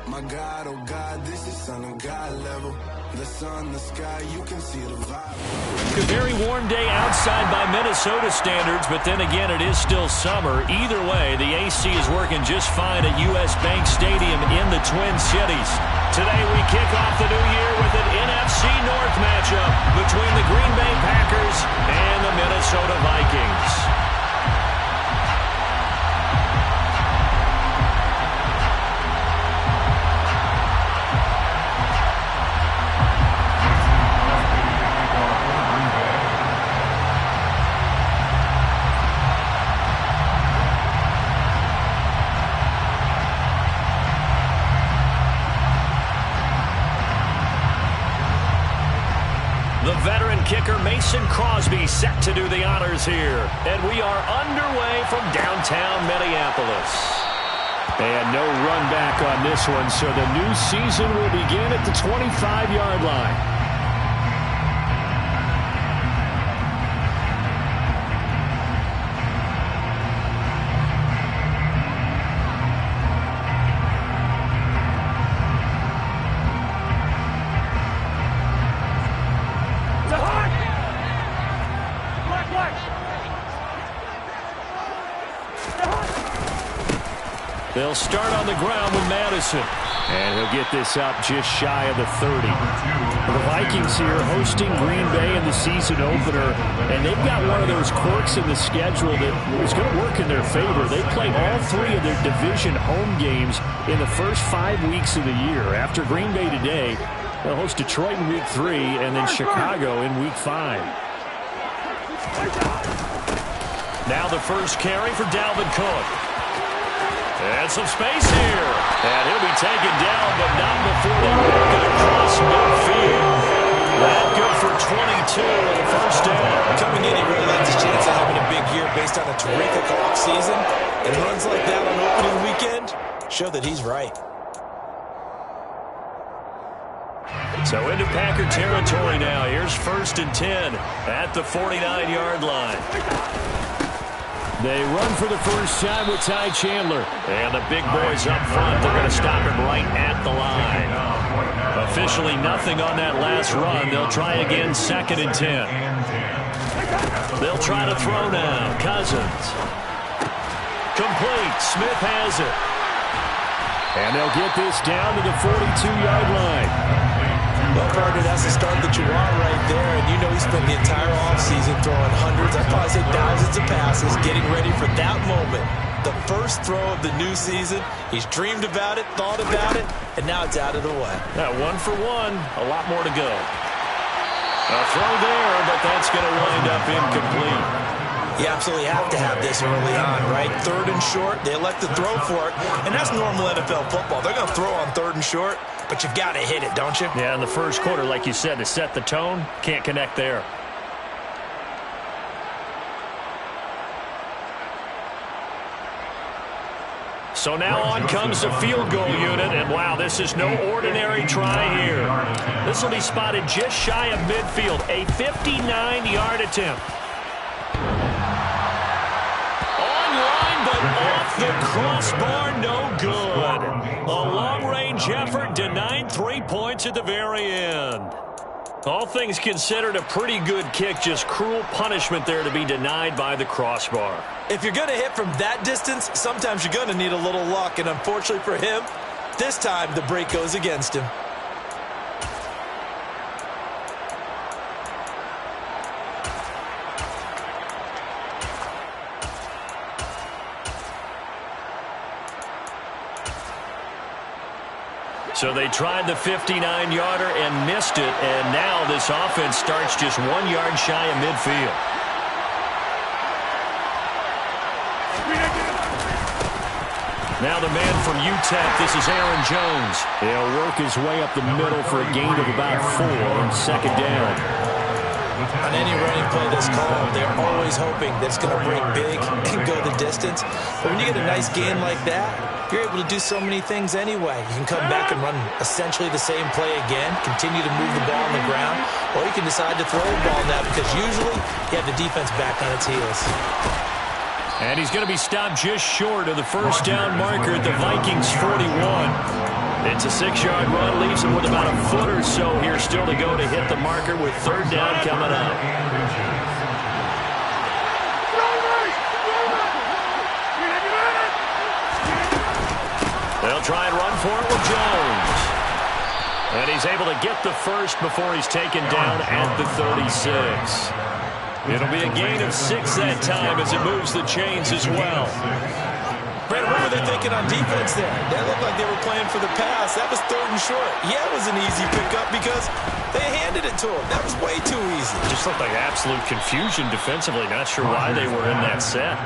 My God, oh God, this is Son of God level. The sun, the sky, you can see the vibe. A very warm day outside by Minnesota standards, but then again, it is still summer. Either way, the AC is working just fine at U.S. Bank Stadium in the Twin Cities. Today, we kick off the new year with an NFC North matchup between the Green Bay Packers and the Minnesota Vikings. The veteran kicker Mason Crosby set to do the honors here. And we are underway from downtown Minneapolis. And no run back on this one, so the new season will begin at the 25-yard line. They'll start on the ground with Madison. And he'll get this up just shy of the 30. The Vikings here hosting Green Bay in the season opener. And they've got one of those quirks in the schedule that is going to work in their favor. They play all three of their division home games in the first 5 weeks of the year. After Green Bay today, they'll host Detroit in week 3 and then Chicago in week 5. Now the first carry for Dalvin Cook. And some space here. And he'll be taken down, but not before they work it across midfield. That good for 22 and a first down. Coming in, he really likes his chance of having a big year based on a terrific offseason. And runs like that on opening weekend show that he's right. So into Packer territory now. Here's 1st and 10 at the 49-yard line. They run for the first time with Ty Chandler. And the big boys up front, they're going to stop him right at the line. Officially nothing on that last run. They'll try again, 2nd and 10. They'll try to throw now. Cousins. Complete. Smith has it. And they'll get this down to the 42-yard line. Well, Carter, that's the start that you want right there. And you know he spent the entire offseason throwing hundreds, I'd probably say thousands of passes, getting ready for that moment. The first throw of the new season. He's dreamed about it, thought about it, and now it's out of the way. Now 1 for 1, a lot more to go. A throw there, but that's going to wind up incomplete. You absolutely have to have this early on, right? 3rd and short, they elect to throw for it, and that's normal NFL football. They're going to throw on 3rd and short, but you've got to hit it, don't you? Yeah, in the first quarter, like you said, to set the tone, can't connect there. So now on comes the field goal unit, and wow, this is no ordinary try here. This will be spotted just shy of midfield, a 59-yard attempt. Online, but off the crossbar, no good. A long-range effort denied 3 points at the very end. All things considered, a pretty good kick, just cruel punishment there to be denied by the crossbar. If you're going to hit from that distance, sometimes you're going to need a little luck, and unfortunately for him, this time the break goes against him. So they tried the 59-yarder and missed it, and now this offense starts just 1 yard shy of midfield. Now the man from UTEP, this is Aaron Jones. He'll work his way up the middle for a gain of about 4 on 2nd down. On any running play that's called, they're always hoping that it's going to break big and go the distance. But when you get a nice gain like that, you're able to do so many things anyway. You can come back and run essentially the same play again, continue to move the ball on the ground, or you can decide to throw the ball now because usually you have the defense back on its heels. And he's going to be stopped just short of the first down marker at the Vikings 41. It's a 6-yard run, leaves him with about a foot or so here still to go to hit the marker with third down coming up. They'll try and run for it with Jones. And he's able to get the first before he's taken down at the 36. It'll be a gain of 6 that time as it moves the chains as well. Brandon, what were they thinking on defense there? That looked like they were playing for the pass. That was third and short. Yeah, it was an easy pickup because they handed it to him. That was way too easy. It just looked like absolute confusion defensively. Not sure why they were in that set.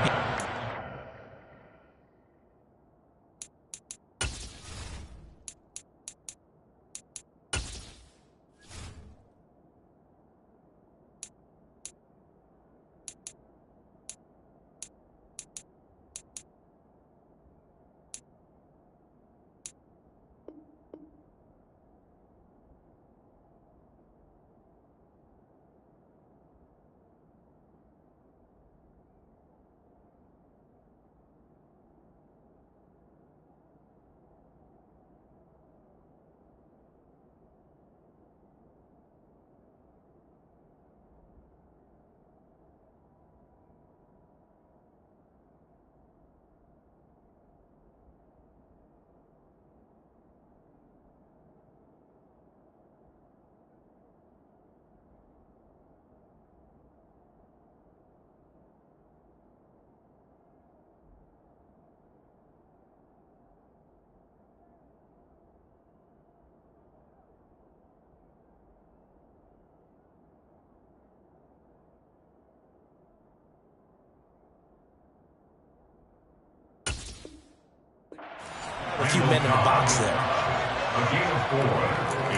A few men in the box there. A gain of 4.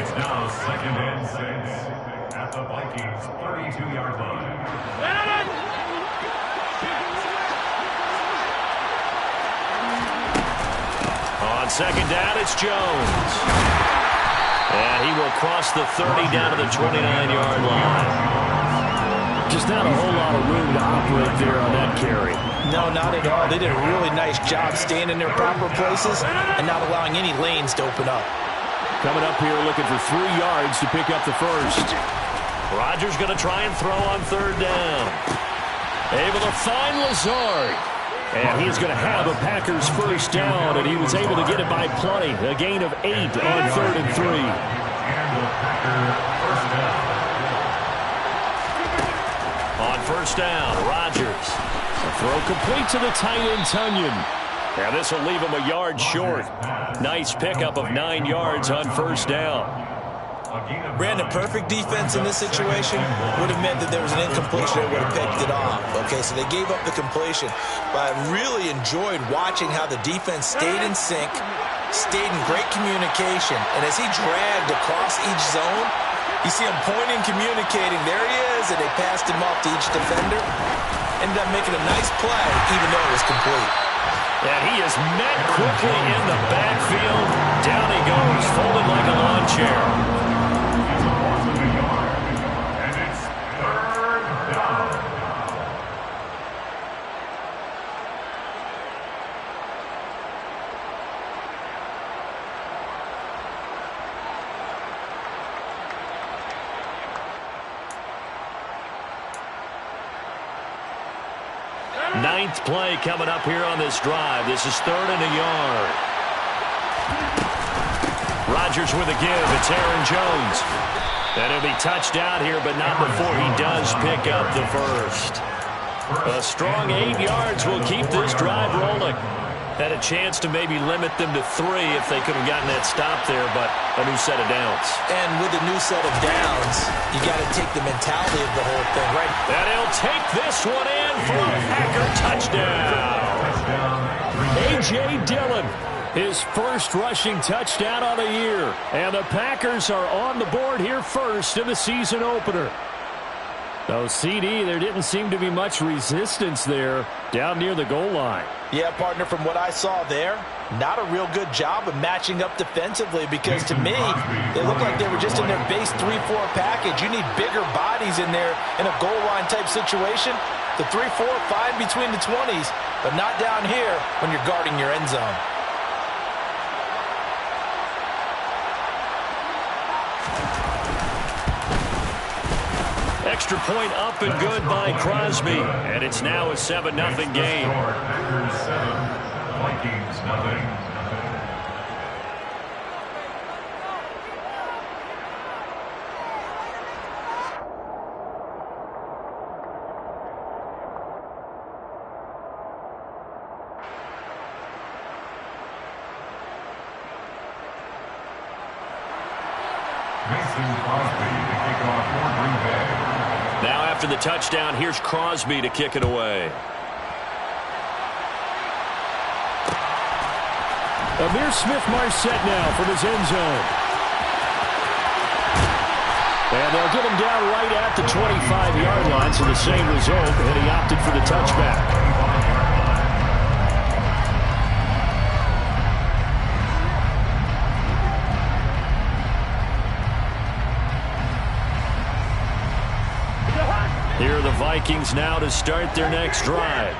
It's now 2nd and 6 at the Vikings 32-yard line. On second down, it's Jones. And he will cross the 30 down to the 29-yard line. Just not a whole lot of room to operate there on that carry. No, not at all. They did a really nice job staying in their proper places and not allowing any lanes to open up. Coming up here looking for 3 yards to pick up the first. Rodgers going to try and throw on third down. Able to find Lazard. And he's going to have a Packers first down, and he was able to get it by plenty. A gain of 8 on 3rd and 3. On first down, Rodgers. A throw complete to the tight end, Tunyon. And this will leave him a yard short. Nice pickup of 9 yards on first down. Brandon, perfect defense in this situation would have meant that there was an incompletion that would have picked it off. Okay, so they gave up the completion. But I really enjoyed watching how the defense stayed in sync, stayed in great communication. And as he dragged across each zone, you see him pointing, communicating. There he is, and they passed him off to each defender. Ended up making a nice play, even though it was complete. And he is met quickly in the backfield. Down he goes, folded like a lawn chair. And it's 3rd down. Ninth play coming up here on this drive. This is 3rd and a yard. Rodgers with a give. It's Aaron Jones. And he'll be touched out here, but not before he does pick up the first. A strong 8 yards will keep this drive rolling. Had a chance to maybe limit them to 3 if they could have gotten that stop there, but a new set of downs. And with a new set of downs, you got to take the mentality of the whole thing, right? And he'll take this one in for a Packer touchdown. A.J. Dillon, his first rushing touchdown on the year. And the Packers are on the board here first in the season opener. So, CD, there didn't seem to be much resistance there down near the goal line. Yeah, partner, from what I saw there, not a real good job of matching up defensively because, to me, they looked like they were just in their base 3-4 package. You need bigger bodies in there in a goal line type situation. The 3-4, fine between the 20s, but not down here when you're guarding your end zone. Extra point up and good by Crosby. And it's now a 7-0 game. Packers 7, Vikings nothing. Now after the touchdown, here's Crosby to kick it away. Amir Smith-Marset now from his end zone. And they'll get him down right at the 25-yard line, so the same result, and he opted for the touchback. Here are the Vikings now to start their next drive.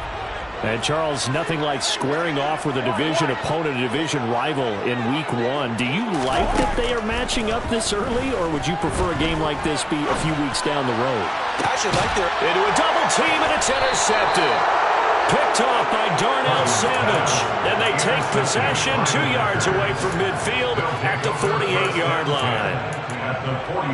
And, Charles, nothing like squaring off with a division opponent, a division rival in Week 1. Do you like that they are matching up this early, or would you prefer a game like this be a few weeks down the road? I actually like their... Into a double team, and it's intercepted. Picked off by Darnell Savage. And they take possession 2 yards away from midfield at the 48-yard line.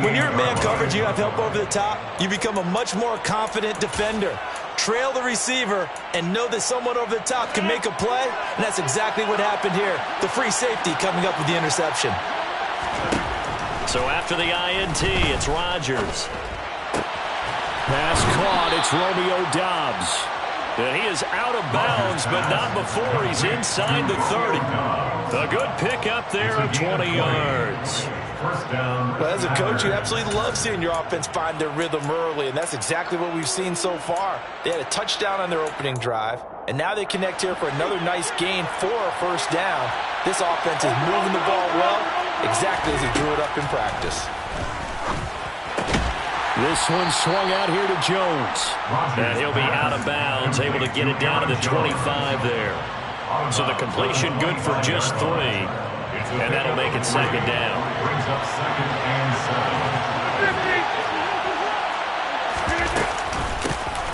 When you're in man coverage, you have help over the top, you become a much more confident defender. Trail the receiver and know that someone over the top can make a play, and that's exactly what happened here. The free safety coming up with the interception. So after the INT, it's Rodgers. Pass caught, it's Romeo Doubs. And he is out of bounds, but not before he's inside the 30. A good pickup there of 20 yards. Well, as a coach, you absolutely love seeing your offense find their rhythm early, and that's exactly what we've seen so far. They had a touchdown on their opening drive, and now they connect here for another nice gain for a first down. This offense is moving the ball well, exactly as he drew it up in practice. This one swung out here to Jones. And he'll be out of bounds, able to get it down to the 25 there. So the completion good for just 3. And that'll make it second down. Brings up 2nd and 7.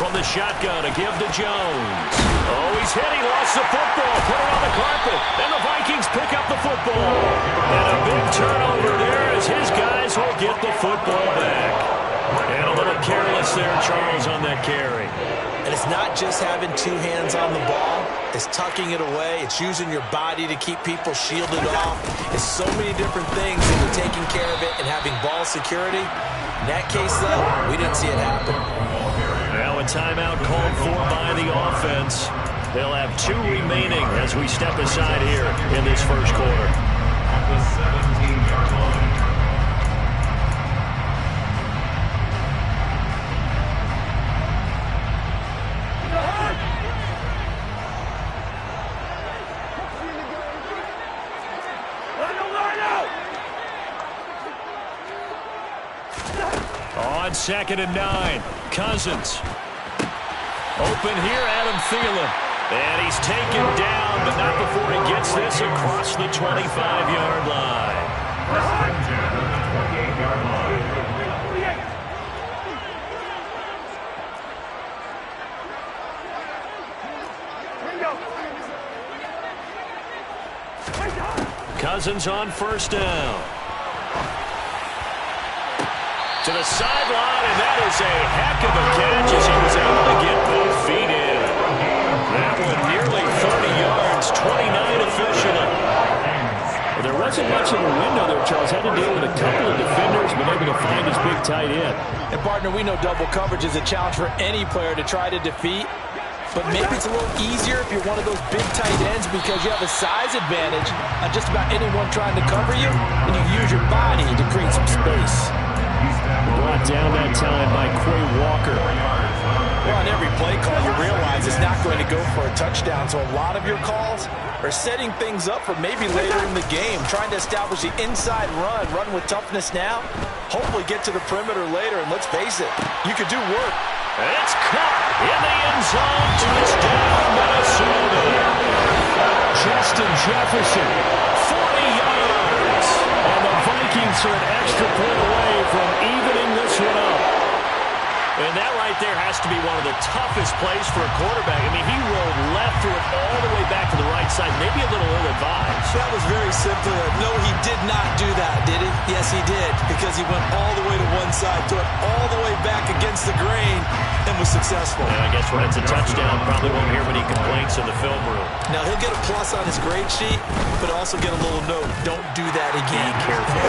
From the shotgun, a give to Jones. Oh, he's hit. He lost the football. Put it on the carpet. And the Vikings pick up the football. And a big turnover there as his guys will get the football back. And a little careless there, Charles, on that carry. And it's not just having 2 hands on the ball. It's tucking it away. It's using your body to keep people shielded off. It's so many different things into taking care of it and having ball security. In that case, though, we didn't see it happen. Now a timeout called for by the offense. They'll have 2 remaining as we step aside here in this first quarter. At the 17-yard line. On 2nd and 9, Cousins. Open here, Adam Thielen. And he's taken down, but not before he gets this across the 25-yard line. First and 10 at the 28-yard line. Cousins on first down. To the sideline, and that is a heck of a catch as he was able to get both feet in. That one nearly 30 yards, 29 officially. Well, there wasn't much in the window there, Charles. Had to deal with a couple of defenders, but able to find his big tight end. And, partner, we know double coverage is a challenge for any player to try to defeat. But maybe it's a little easier if you're one of those big tight ends because you have a size advantage on just about anyone trying to cover you, and you use your body to create some space. Brought down that time by Quay Walker. Well, on every play call, you realize it's not going to go for a touchdown, so a lot of your calls are setting things up for maybe later in the game, trying to establish the inside run with toughness now, hopefully get to the perimeter later, and let's face it, you could do work. It's caught in the end zone. Touchdown, Minnesota. Justin Jefferson, 40 yards. And the Vikings are an extra point away from evening this one up. right there has to be one of the toughest plays for a quarterback. I mean, he rolled left, threw it all the way back to the right side, maybe a little ill-advised. That was very simple. No, he did not do that, did he? Yes, he did, because he went all the way to one side, threw it all the way back against the grain, and was successful. And I guess when it's a touchdown, probably won't hear any complaints in the film room. Now, he'll get a plus on his grade sheet, but also get a little note. Don't do that again. Be careful.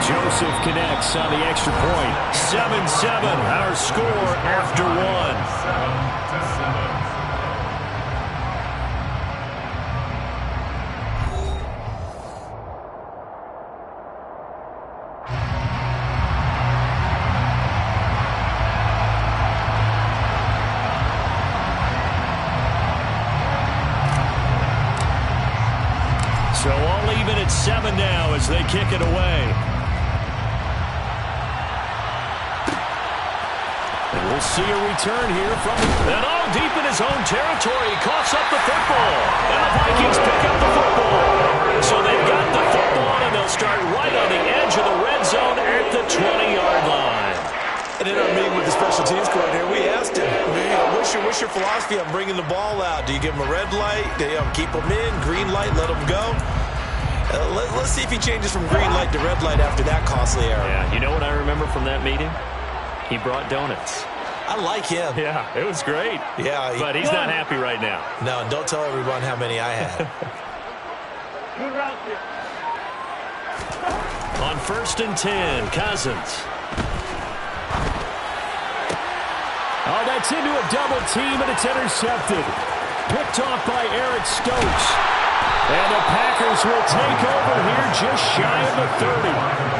Joseph connects on the extra point. 7-7, our score after one. 7-7. So all even at 7 now as they kick it away. And we'll see a return here from and all deep in his own territory. He coughs up the football. And the Vikings pick up the football. So they've got the football, and they'll start right on the edge of the red zone at the 20-yard line. And in our meeting with the special teams coordinator, we asked him, what's your philosophy on bringing the ball out? Do you give him a red light? Do you keep him in? Green light, let him go? Let's see if he changes from green light to red light after that costly error. Yeah, you know what I remember from that meeting? He brought donuts. I like him. Yeah, it was great. Yeah, but he's not happy right now. No, don't tell everyone how many I had. On 1st and 10, Cousins. Oh, that's into a double team, and it's intercepted. Picked off by Eric Stokes. And the Packers will take over here just shy of the 30.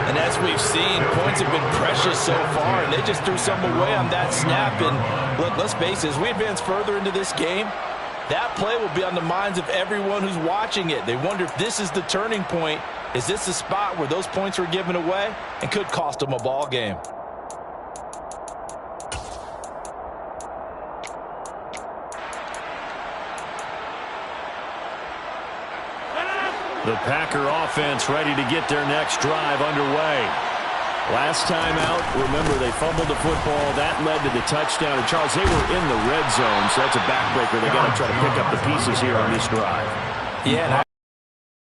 And as we've seen, points have been precious so far, and they just threw some away on that snap. And look, let's face it, as we advance further into this game, that play will be on the minds of everyone who's watching it. They wonder if this is the turning point. Is this the spot where those points were given away and could cost them a ball game? The Packer offense ready to get their next drive underway. Last time out, remember, they fumbled the football. That led to the touchdown. And, Charles, they were in the red zone, so that's a backbreaker. They got to try to pick up the pieces here on this drive. Yeah,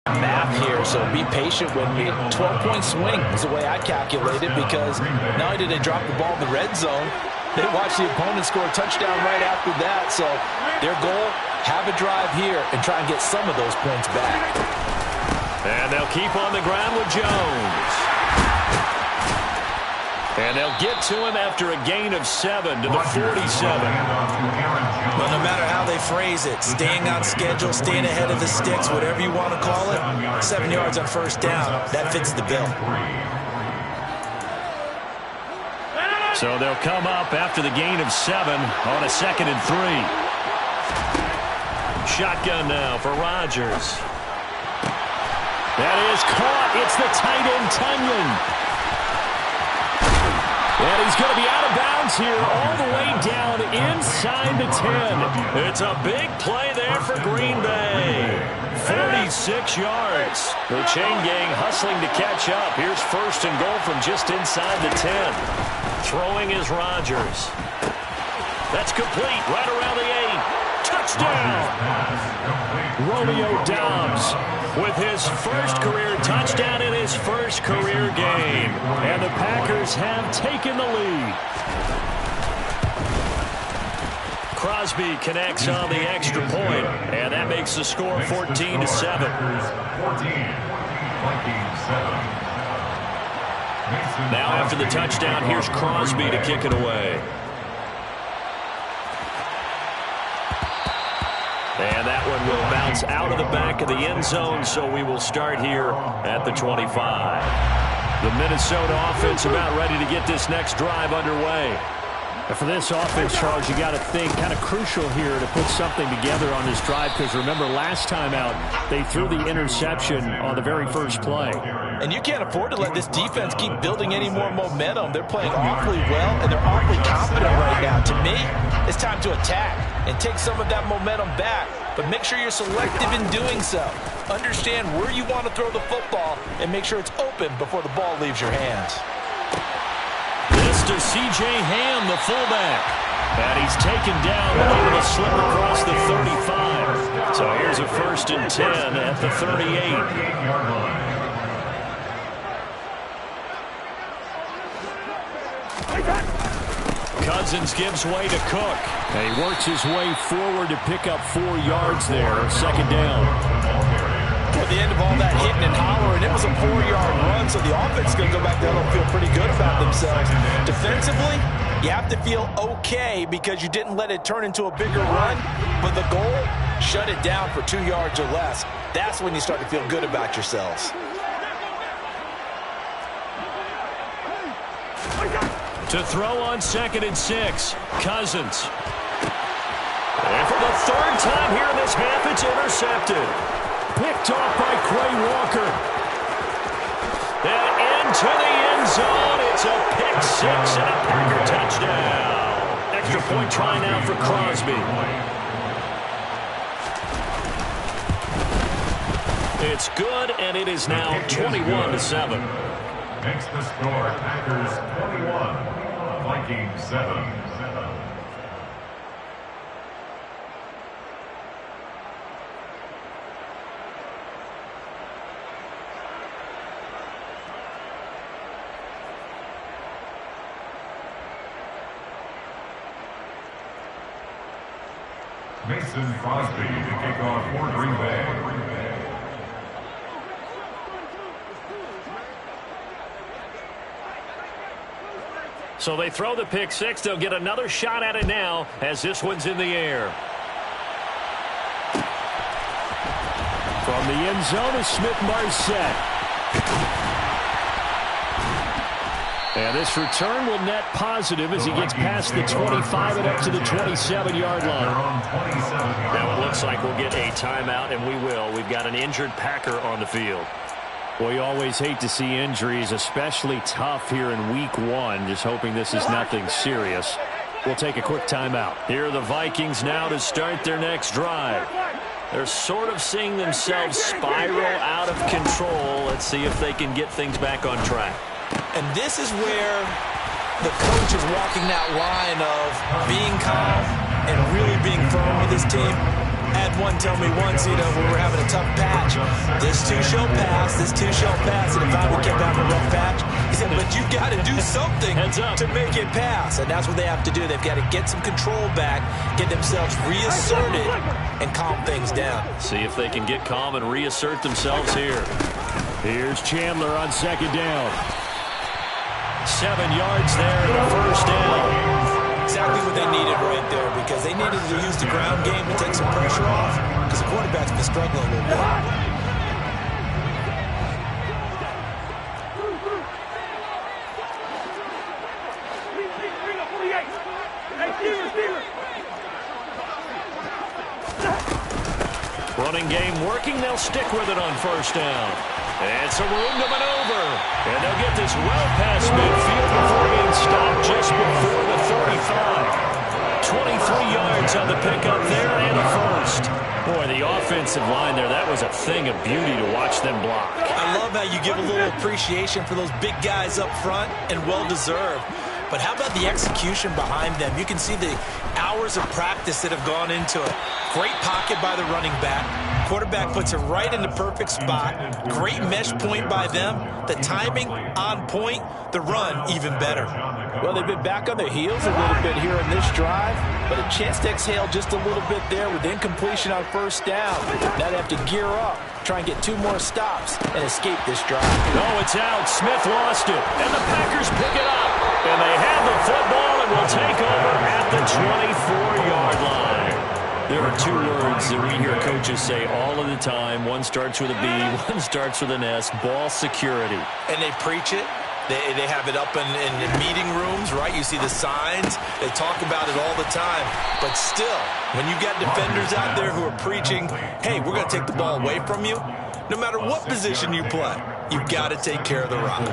and math here, so be patient with me. 12-point swing is the way I calculate it, because not only did they drop the ball in the red zone, they watched the opponent score a touchdown right after that. So their goal, have a drive here and try and get some of those points back. And they'll keep on the ground with Jones. And they'll get to him after a gain of 7 to the 47. Well, no matter how they phrase it, staying on schedule, staying ahead of the sticks, whatever you want to call it, 7 yards on first down, that fits the bill. So they'll come up after the gain of 7 on a 2nd and 3. Shotgun now for Rodgers. That is caught. It's the tight end, Tunyon. And he's going to be out of bounds here all the way down inside the 10. It's a big play there for Green Bay. 46 yards. The chain gang hustling to catch up. Here's 1st and goal from just inside the 10. Throwing is Rodgers. That's complete right around the 8. Touchdown! Romeo Doubs with his first career touchdown in his first career game. And the Packers have taken the lead. Crosby connects on the extra point, and that makes the score 14-7. 14, Vikings 7. Now after the touchdown, here's Crosby to kick it away. And that one will bounce out of the back of the end zone, so we will start here at the 25. The Minnesota offense about ready to get this next drive underway. And for this offense, Charles, you got to think kind of crucial here to put something together on this drive, because remember last time out they threw the interception on the very first play. And you can't afford to let this defense keep building any more momentum. They're playing awfully well, and they're awfully confident right now. To me, it's time to attack and take some of that momentum back, but make sure you're selective in doing so. Understand where you want to throw the football and make sure it's open before the ball leaves your hands. This to C.J. Ham, the fullback. And he's taken down with a little slip across the 35. So here's a 1st and 10 at the 38. Cousins gives way to Cook. And he works his way forward to pick up 4 yards there. 2nd down. At the end of all that hitting and hollering, it was a 4-yard run, so the offense is going to go back there and feel pretty good about themselves. Defensively, you have to feel okay because you didn't let it turn into a bigger run, but the goal, shut it down for 2 yards or less. That's when you start to feel good about yourselves. To throw on 2nd and 6, Cousins. And for the 3rd time here in this half, it's intercepted. Picked off by Quay Walker. And into the end zone. It's a pick 6 and a Packer touchdown. Extra point try now for Crosby. It's good, and it is now 21-7. Makes the score Packers 21, Vikings 7. Mason Crosby to kick off for Green Bay. So they throw the pick 6. They'll get another shot at it now as this one's in the air. From the end zone is Smith-Marset. And this return will net positive as he gets past the 25 and up to the 27-yard line. Now it looks like we'll get a timeout, and we will. We've got an injured Packer on the field. Well, you always hate to see injuries, especially tough here in week 1. Just hoping this is nothing serious. We'll take a quick timeout. Here are the Vikings now to start their next drive. They're sort of seeing themselves spiral out of control. Let's see if they can get things back on track. And this is where the coach is walking that line of being calm and really being firm with his team. I had one tell me once, we were having a tough patch. This too shall pass, this too shall pass. And if I would keep having a rough patch, he said, but you've got to do something to make it pass. And that's what they have to do. They've got to get some control back, get themselves reasserted, and calm things down. See if they can get calm and reassert themselves here. Here's Chandler on 2nd down. 7 yards there in the 1st down. Exactly what they needed right there, because they needed to use the ground game to take some pressure off, because the quarterback's been struggling a little bit. Running game working. They'll stick with it on 1st down. And some room to maneuver. And they'll get this well past midfield before being stopped just before the 35. 23 yards on the pickup there and a 1st. Boy, the offensive line there, that was a thing of beauty to watch them block. I love how you give a little appreciation for those big guys up front, and well-deserved. But how about the execution behind them? You can see the hours of practice that have gone into it. Great pocket by the running back. Quarterback puts it right in the perfect spot. Great mesh point by them. The timing on point. The run even better. Well, they've been back on their heels a little bit here in this drive, but a chance to exhale just a little bit there with incompletion on 1st down. Now they have to gear up, try and get 2 more stops, and escape this drive. Oh, it's out. Smith lost it, and the Packers pick it up. And they have the football and will take over at the 24-yard line. There are 2 words that we hear coaches say all of the time. One starts with a B, one starts with an S, ball security. And they preach it. They have it up in meeting rooms, right? You see the signs. They talk about it all the time. But still, when you got defenders out there who are preaching, hey, we're going to take the ball away from you, no matter what position you play, you've got to take care of the rock.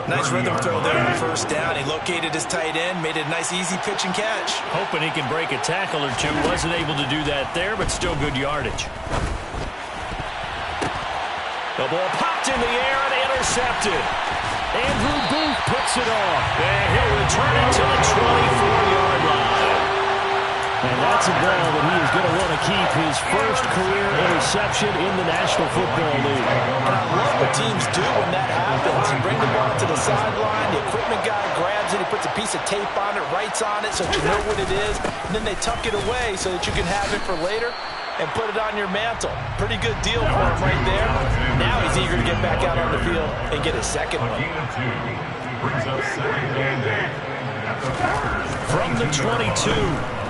Nice rhythm throw there on 1st down. He located his tight end, made it a nice easy pitch and catch. Hoping he can break a tackle or 2. Wasn't able to do that there, but still good yardage. The ball popped in the air and intercepted. Andrew Booth puts it off. And he'll return it to the 24-yard line. And that's a ball that he is going to want to keep, his first career interception in the National Football League. And I love what teams do when that happens. You bring the ball to the sideline, the equipment guy grabs it, he puts a piece of tape on it, writes on it so that you know what it is, and then they tuck it away so that you can have it for later and put it on your mantle. Pretty good deal for him right there. Now he's eager to get back out on the field and get his second one. Brings up second and 8 at the 40. From the 22,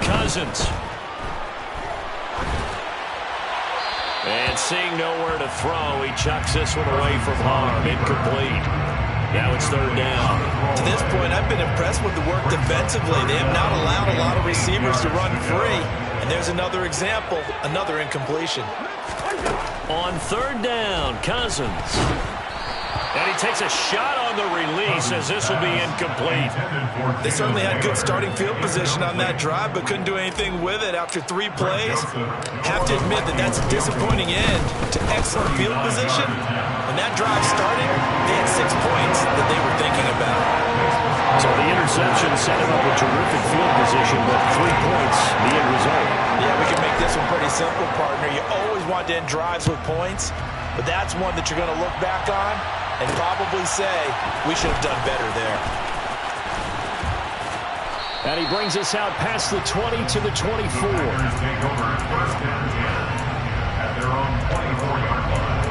Cousins. And seeing nowhere to throw, he chucks this one away from harm. Incomplete. Now it's third down. To this point, I've been impressed with the work defensively. They have not allowed a lot of receivers to run free. And there's another example, another incompletion. On third down, Cousins. And he takes a shot on the release as this will be incomplete. They certainly had good starting field position on that drive, but couldn't do anything with it after 3 plays. Have to admit that that's a disappointing end to excellent field position. When that drive started, they had 6 points that they were thinking about. So the interception set him up with terrific field position, but 3 points, the end result. Yeah, we can make this one pretty simple, partner. You always want to end drives with points, but that's one that you're going to look back on and probably say, we should have done better there. And he brings us out past the 20 to the 24. Take over first and 10 at their own 24-yard line.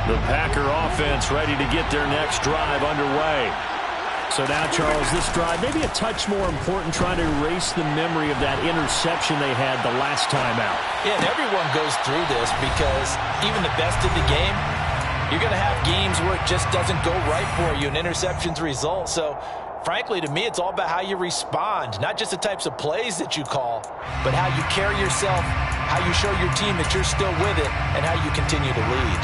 The Packer offense ready to get their next drive underway. So now, Charles, this drive maybe a touch more important, trying to erase the memory of that interception they had the last time out. Yeah, and everyone goes through this because even the best of the game, you're going to have games where it just doesn't go right for you, and interceptions result. So, frankly, to me, it's all about how you respond, not just the types of plays that you call, but how you carry yourself, how you show your team that you're still with it, and how you continue to lead.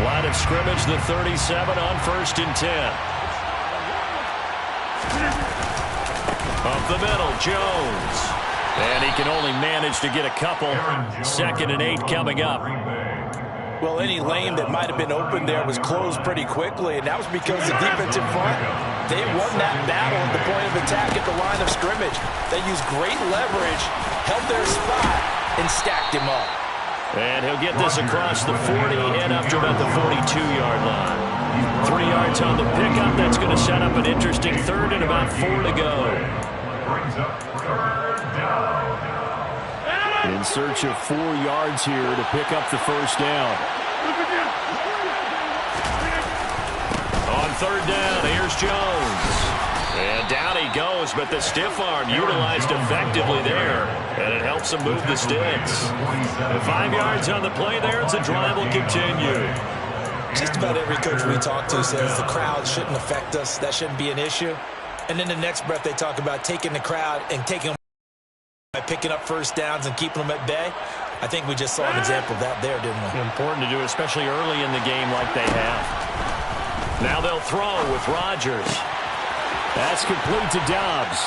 Line of scrimmage, the 37 on first and 10. Up the middle, Jones. And he can only manage to get a couple. Second and 8 coming up. Well, any lane that might have been open there was closed pretty quickly, and that was because the defensive front, they won that battle at the point of attack at the line of scrimmage. They used great leverage, held their spot, and stacked him up. And he'll get this across the 40 and up to about the 42-yard line. 3 yards on the pickup. That's going to set up an interesting third and about 4 to go. Brings up third down. In search of 4 yards here to pick up the first down. On third down, here's Jones. And down he goes, but the stiff arm utilized effectively there, and it helps him move the sticks. 5 yards on the play there as the drive will continue. Just about every coach we talk to says the crowd shouldn't affect us. That shouldn't be an issue. And then the next breath they talk about taking the crowd and taking them by picking up first downs and keeping them at bay. I think we just saw an example of that there, didn't we? Important to do, especially early in the game like they have. Now they'll throw with Rodgers. That's complete to Dobbs.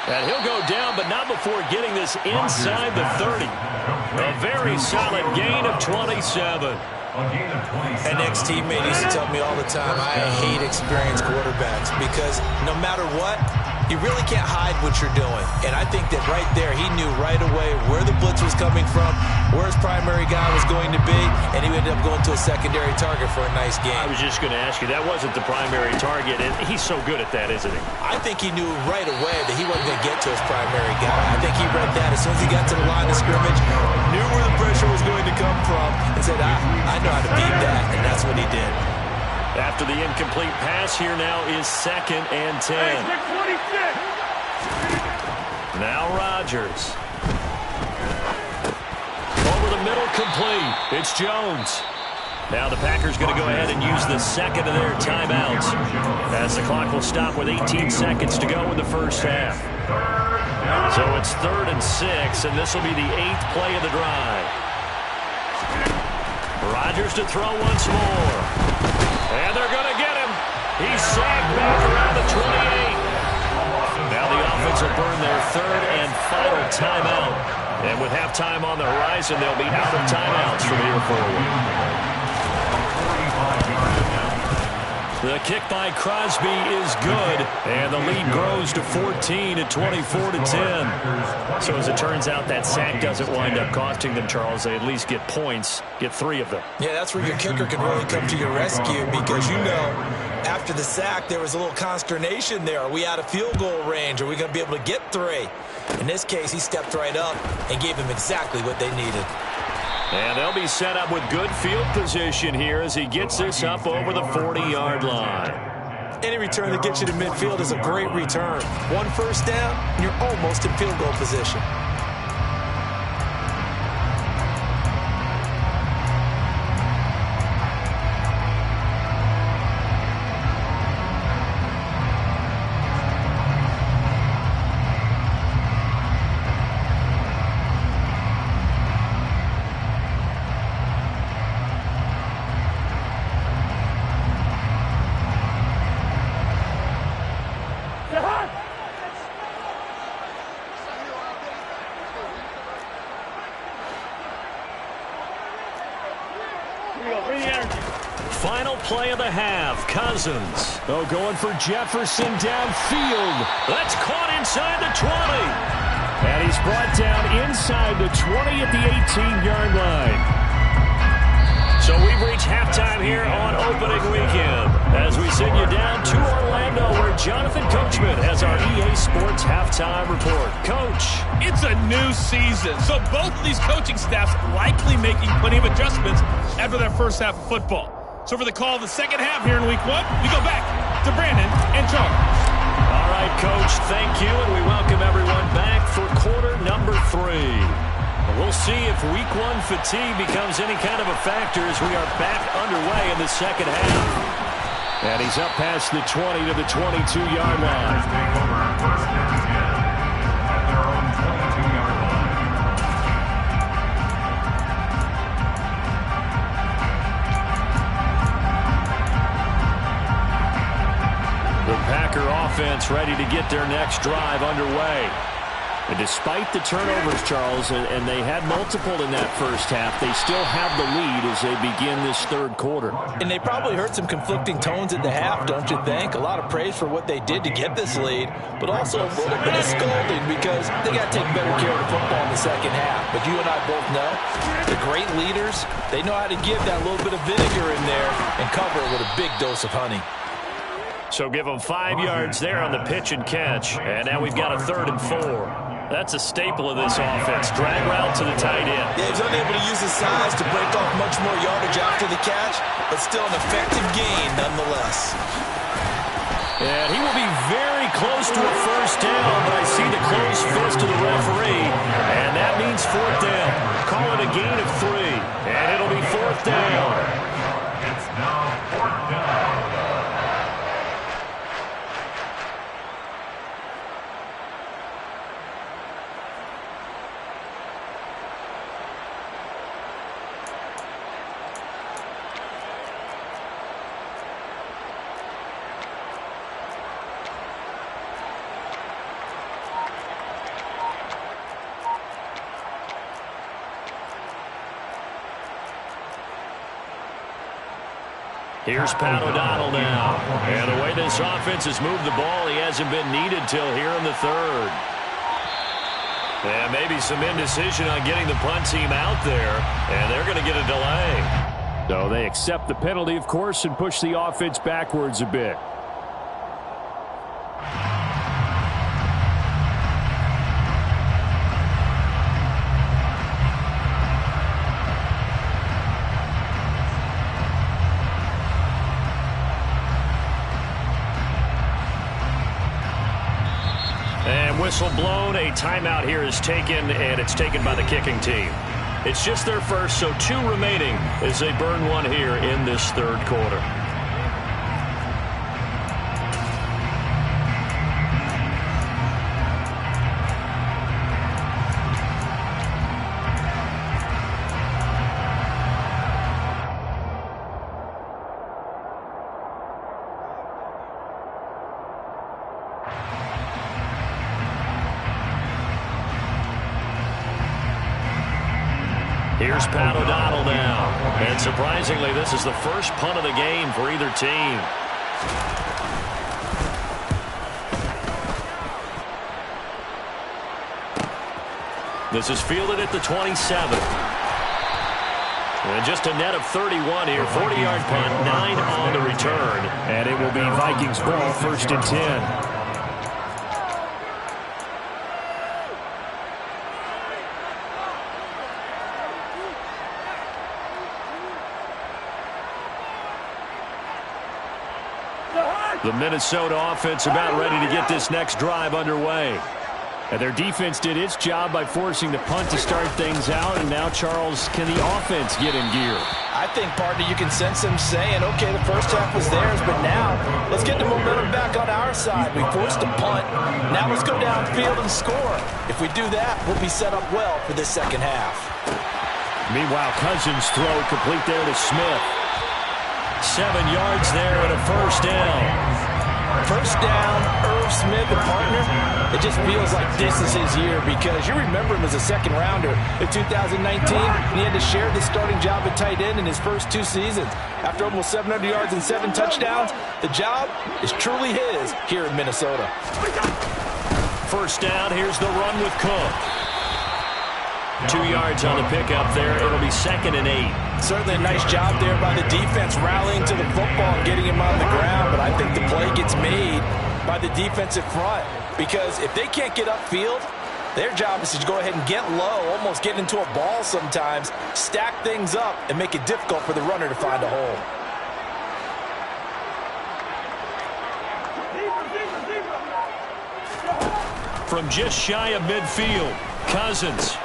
And he'll go down, but not before getting this inside the 30. A very solid gain of 27. An ex-teammate used to tell me all the time, I hate experienced quarterbacks because no matter what, you really can't hide what you're doing. And I think that right there, he knew right away where the blitz was coming from, where his primary guy was going to be, and he ended up going to a secondary target for a nice game. I was just going to ask you, that wasn't the primary target, and he's so good at that, isn't he? I think he knew right away that he wasn't going to get to his primary guy. I think he read that as soon as he got to the line of scrimmage, knew where the pressure was going to come from, and said, I know how to beat that, and that's what he did. After the incomplete pass, here now is 2nd and 10. Now Rodgers. Over the middle, complete. It's Jones. Now the Packers going to go ahead and use the second of their timeouts, as the clock will stop with 18 seconds to go in the first half. So it's 3rd and 6, and this will be the 8th play of the drive. Rodgers to throw once more. And they're going to get him. He's sacked back around the 28. Now the offense will burn their third and final timeout. And with halftime on the horizon, they'll be out of timeouts from here forward. The kick by Crosby is good, and the lead grows to 14 at 24-10. So as it turns out, that sack doesn't wind up costing them, Charles. They at least get points, get 3 of them. Yeah, that's where your kicker can really come to your rescue because, you know, after the sack, there was a little consternation there. Are we out of field goal range? Are we going to be able to get 3? In this case, he stepped right up and gave them exactly what they needed. And they'll be set up with good field position here as he gets this up over the 40-yard line. Any return that gets you to midfield is a great return. 1 first down, and you're almost in field goal position. Final play of the half, Cousins. Oh, going for Jefferson downfield. That's caught inside the 20. And he's brought down inside the 20 at the 18-yard line. So we've reached halftime here on opening weekend as we send you down to Orlando where Jonathan Coachman has our EA Sports halftime report. Coach. It's a new season, so both of these coaching staffs likely making plenty of adjustments after their first half of football. So for the call of the second half here in week 1, we go back to Brandon and Charles. All right, Coach, thank you, and we welcome everyone back for quarter number 3. We'll see if week 1 fatigue becomes any kind of a factor as we are back underway in the second half. And he's up past the 20 to the 22-yard line. Take over first and 10 at their own 22-yard line. The Packer offense ready to get their next drive underway. And despite the turnovers, Charles, and they had multiple in that first half, they still have the lead as they begin this third quarter. And they probably heard some conflicting tones at the half, don't you think? A lot of praise for what they did to get this lead, but also a little bit of scolding because they got to take better care of the football in the second half. But you and I both know the great leaders, they know how to give that little bit of vinegar in there and cover it with a big dose of honey. So give them 5 yards there on the pitch and catch, and now we've got a 3rd and 4. That's a staple of this offense. Drag route to the tight end. Yeah, he's unable to use his size to break off much more yardage after the catch, but still an effective gain nonetheless. And he will be very close to a first down, but I see the closed fist of the referee, and that means 4th down. Call it a gain of 3, and it'll be 4th down. It's now 4th down. Here's Pat O'Donnell now. And the way this offense has moved the ball, he hasn't been needed till here in the 3rd. And maybe some indecision on getting the punt team out there, and they're going to get a delay. So they accept the penalty, of course, and push the offense backwards a bit. Whistle blown, a timeout here is taken, and it's taken by the kicking team. It's just their first, so 2 remaining as they burn 1 here in this 3rd quarter. Here's Pat O'Donnell now. And surprisingly, this is the first punt of the game for either team. This is fielded at the 27. And just a net of 31 here. 40-yard punt, 9 on the return. And it will be Vikings ball, 1st and 10. The Minnesota offense about ready to get this next drive underway. And their defense did its job by forcing the punt to start things out. And now, Charles, can the offense get in gear? I think, partner, you can sense them saying, okay, the first half was theirs, but now let's get the momentum back on our side. We forced a punt. Now let's go downfield and score. If we do that, we'll be set up well for this second half. Meanwhile, Cousins throw complete there to Smith. 7 yards there and a first down. First down, Irv Smith, the partner. It just feels like this is his year because you remember him as a second-rounder in 2019. And he had to share the starting job at tight end in his first 2 seasons. After almost 700 yards and 7 touchdowns, the job is truly his here in Minnesota. First down, here's the run with Cook. 2 yards on the pickup there. It'll be 2nd and 8. Certainly a nice job there by the defense rallying to the football and getting him on the ground. But I think the play gets made by the defensive front because if they can't get upfield, their job is to go ahead and get low, almost get into a ball sometimes, stack things up, and make it difficult for the runner to find a hole. From just shy of midfield, Cousins.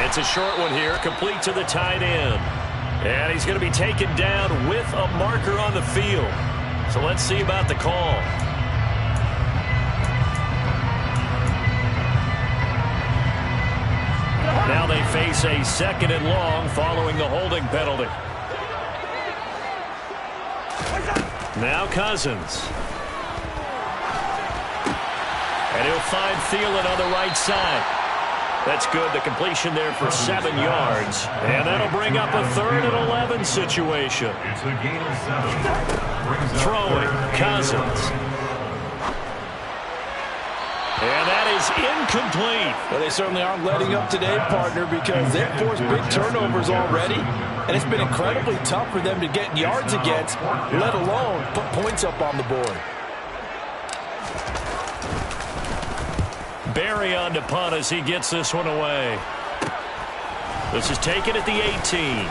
It's a short one here, complete to the tight end. And he's going to be taken down with a marker on the field. So let's see about the call. Now they face a 2nd and long following the holding penalty. Now Cousins. And he'll find Thielen on the right side. That's good. The completion there for 7 yards. And that'll bring up a 3rd and 11 situation. It's a gain of 7. Throwing, Cousins. And that is incomplete. Well, they certainly aren't letting up today, partner, because they've forced big turnovers already. And it's been incredibly tough for them to get yards against, let alone put points up on the board. Barry on to punt as he gets this one away. This is taken at the 18.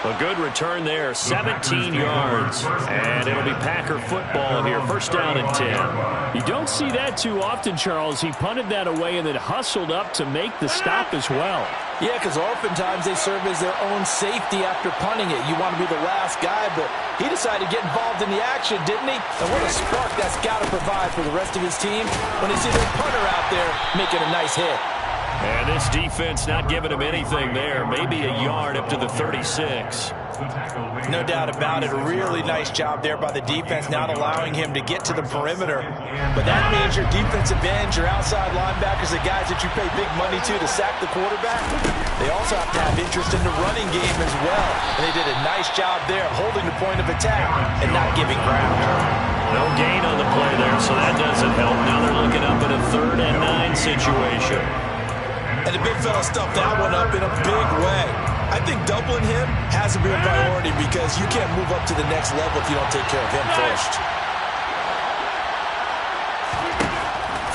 A good return there, 17 yards. And it'll be Packer football here, 1st down and 10. You don't see that too often, Charles. He punted that away and then hustled up to make the stop as well. Yeah, because oftentimes they serve as their own safety after punting it. You want to be the last guy, but he decided to get involved in the action, didn't he? And what a spark that's got to provide for the rest of his team when they see their punter out there making a nice hit. And this defense not giving him anything there. Maybe a yard up to the 36. No doubt about it. A really nice job there by the defense, not allowing him to get to the perimeter. But that means your defensive ends, your outside linebackers, the guys that you pay big money to sack the quarterback, they also have to have interest in the running game as well. And they did a nice job there holding the point of attack and not giving ground. No gain on the play there, so that doesn't help. Now they're looking up at a 3rd and 9 situation. And the big fella stuffed that one up in a big way. I think doubling him has to be a priority because you can't move up to the next level if you don't take care of him first.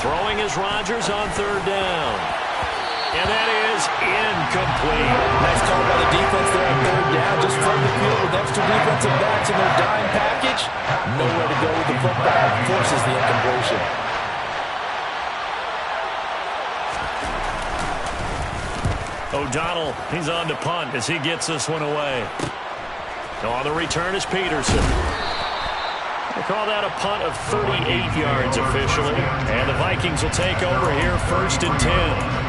Throwing is Rodgers on 3rd down. And that is incomplete. Nice call by the defense there on 3rd down. Just from the field with extra defensive backs in their dime package. Nowhere to go with the football. Forces the incompletion. O'Donnell, he's on to punt as he gets this one away. On the return is Peterson. They call that a punt of 38 yards officially. And the Vikings will take over here 1st and 10.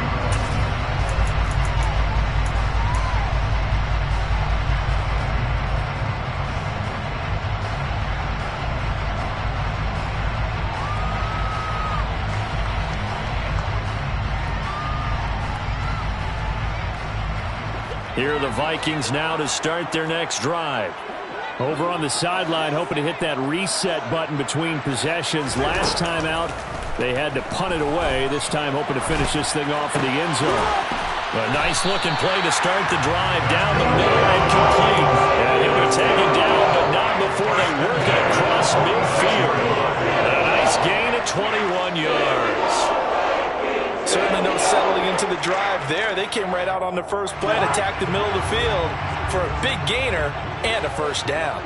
Here are the Vikings now to start their next drive. Over on the sideline, hoping to hit that reset button between possessions. Last time out, they had to punt it away. This time, hoping to finish this thing off in the end zone. A nice-looking play to start the drive down the middle and complete. And he'll be taken down, but not before they work it across midfield. And a nice gain at 21 yards. Certainly no settling into the drive there. They came right out on the first play and attacked the middle of the field for a big gainer and a first down.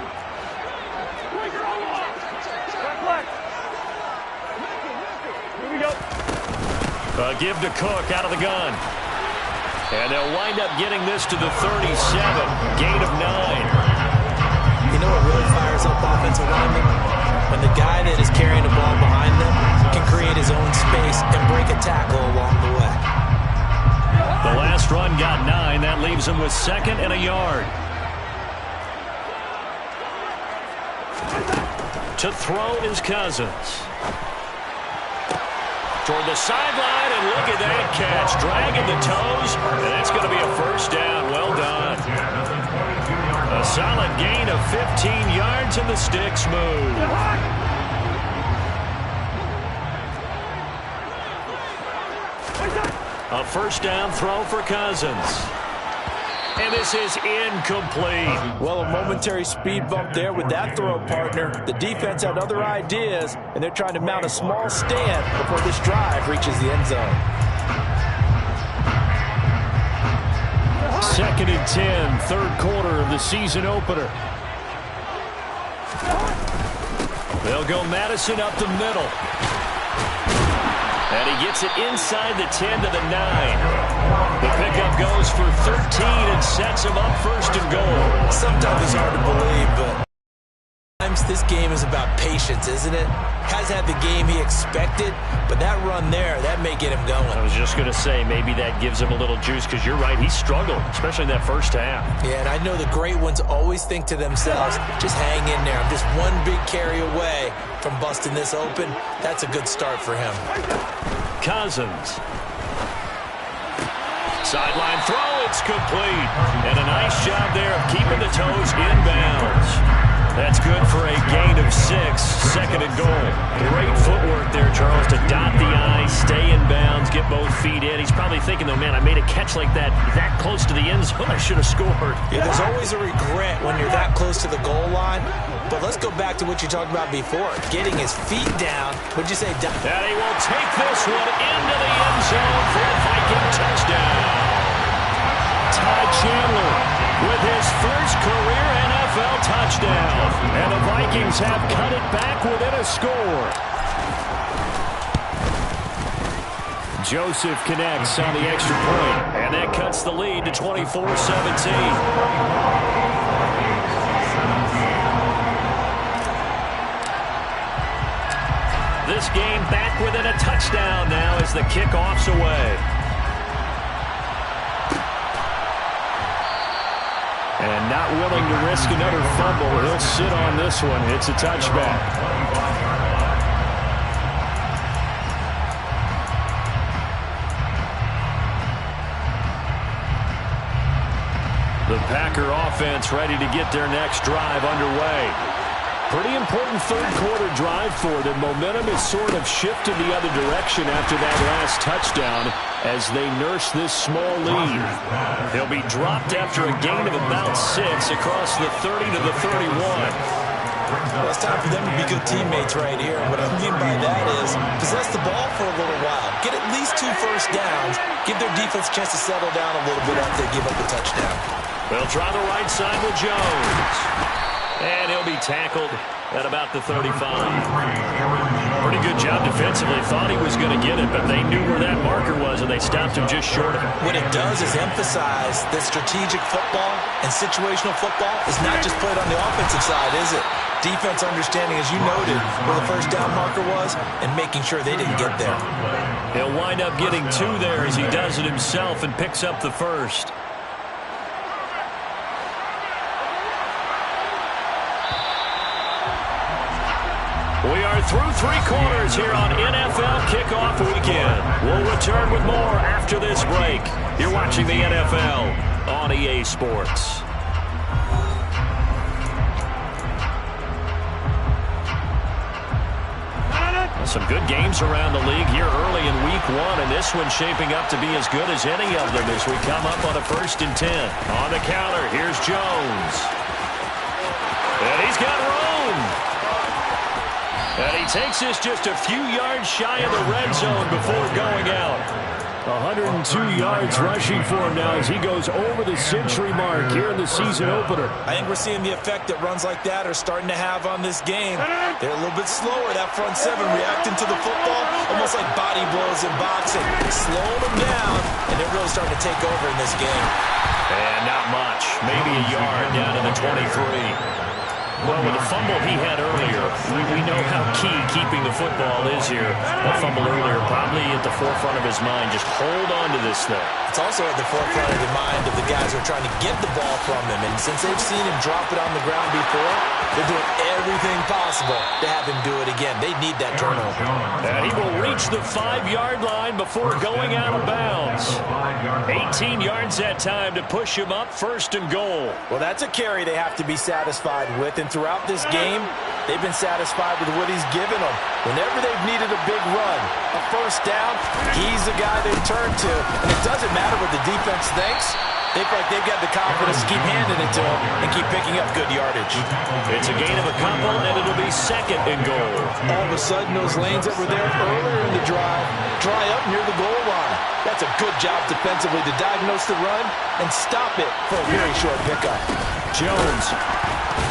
A give to Cook out of the gun. And they'll wind up getting this to the 37. Gain of 9. You know what really fires up offensive linemen? When the guy that is carrying the ball behind them can create his own space and break a tackle along the way. The last run got 9. That leaves him with 2nd and a yard. To throw is Cousins. Toward the sideline, and look at that catch. Dragging the toes, and that's going to be a first down. Well done. A solid gain of 15 yards, and the sticks move. A first down throw for Cousins. And this is incomplete. Well, a momentary speed bump there with that throw, partner. The defense had other ideas, and they're trying to mount a small stand before this drive reaches the end zone. 2nd and 10, third quarter of the season opener. They'll go Madison up the middle. And he gets it inside the 10 to the 9. The pickup goes for 13 and sets him up 1st and goal. Sometimes it's hard to believe, but sometimes this game is about patience, isn't it? Has had the game he expected, but that run there, that may get him going. I was just going to say, maybe that gives him a little juice, because you're right, he struggled, especially in that first half. Yeah, and I know the great ones always think to themselves, just hang in there. I'm just one big carry away from busting this open. That's a good start for him. Cousins. Sideline throw, it's complete. And a nice job there of keeping the toes inbounds. That's good for a gain of 6, 2nd and goal. Great footwork there, Charles, to dot the I, stay in bounds, get both feet in. He's probably thinking, though, man, I made a catch like that close to the end zone. I should have scored. Yeah, there's always a regret when you're that close to the goal line. But let's go back to what you talked about before. Getting his feet down. What'd you say? And he will take this one into the end zone for a Viking touchdown. Ty Chandler with his first career NFL touchdown. And the Vikings have cut it back within a score. Joseph connects on the extra point. And that cuts the lead to 24-17. This game back within a touchdown now as the kickoff's away. And not willing to risk another fumble. He'll sit on this one. It's a touchback. The Packer offense ready to get their next drive underway. Pretty important third quarter drive for them. Momentum has sort of shifted the other direction after that last touchdown as they nurse this small lead. He'll be dropped after a gain of about 6 across the 30 to the 31. Well, it's time for them to be good teammates right here. What I mean by that is possess the ball for a little while. Get at least 2 first downs. Give their defense a chance to settle down a little bit after they give up a touchdown. They'll try the right side with Jones. And he'll be tackled at about the 35. Pretty good job defensively. Thought he was going to get it, but they knew where that marker was, and they stopped him just short of it. What it does is emphasize that strategic football and situational football is not just played on the offensive side, is it? Defense understanding, as you noted, where the first down marker was and making sure they didn't get there. He'll wind up getting 2 there as he does it himself and picks up the first. We are through 3 quarters here on NFL Kickoff Weekend. We'll return with more after this break. You're watching the NFL on EA Sports. Some good games around the league here early in week 1, and this one's shaping up to be as good as any of them as we come up on a 1st and 10. On the counter, here's Jones. And he's got room. And he takes this just a few yards shy of the red zone before going out. 102 yards rushing for him now as he goes over the century mark here in the season opener. I think we're seeing the effect that runs like that are starting to have on this game. They're a little bit slower, that front seven, reacting to the football, almost like body blows in boxing. Slowing them down, and they're really starting to take over in this game. And not much. Maybe a yard down to the 23. Well, with the fumble he had earlier, we know how key keeping the football is here. That fumble earlier probably at the forefront of his mind. Just hold on to this thing. It's also at the forefront of the mind of the guys who are trying to get the ball from him. And since they've seen him drop it on the ground before, they're doing everything possible to have him do it again. They need that turnover. And he will reach the 5-yard line before going out of bounds. 18 yards that time to push him up 1st and goal. Well, that's a carry they have to be satisfied with. And throughout this game, they've been satisfied with what he's given them. Whenever they've needed a big run, a 1st down, he's the guy they turn to. And it doesn't matter what the defense thinks. They feel like they've got the confidence to keep handing it to him and keep picking up good yardage. It's a gain of a couple, and it'll be 2nd and goal. All of a sudden, those lanes that were there earlier in the drive dry up near the goal line. That's a good job defensively to diagnose the run and stop it for a very short pickup. Jones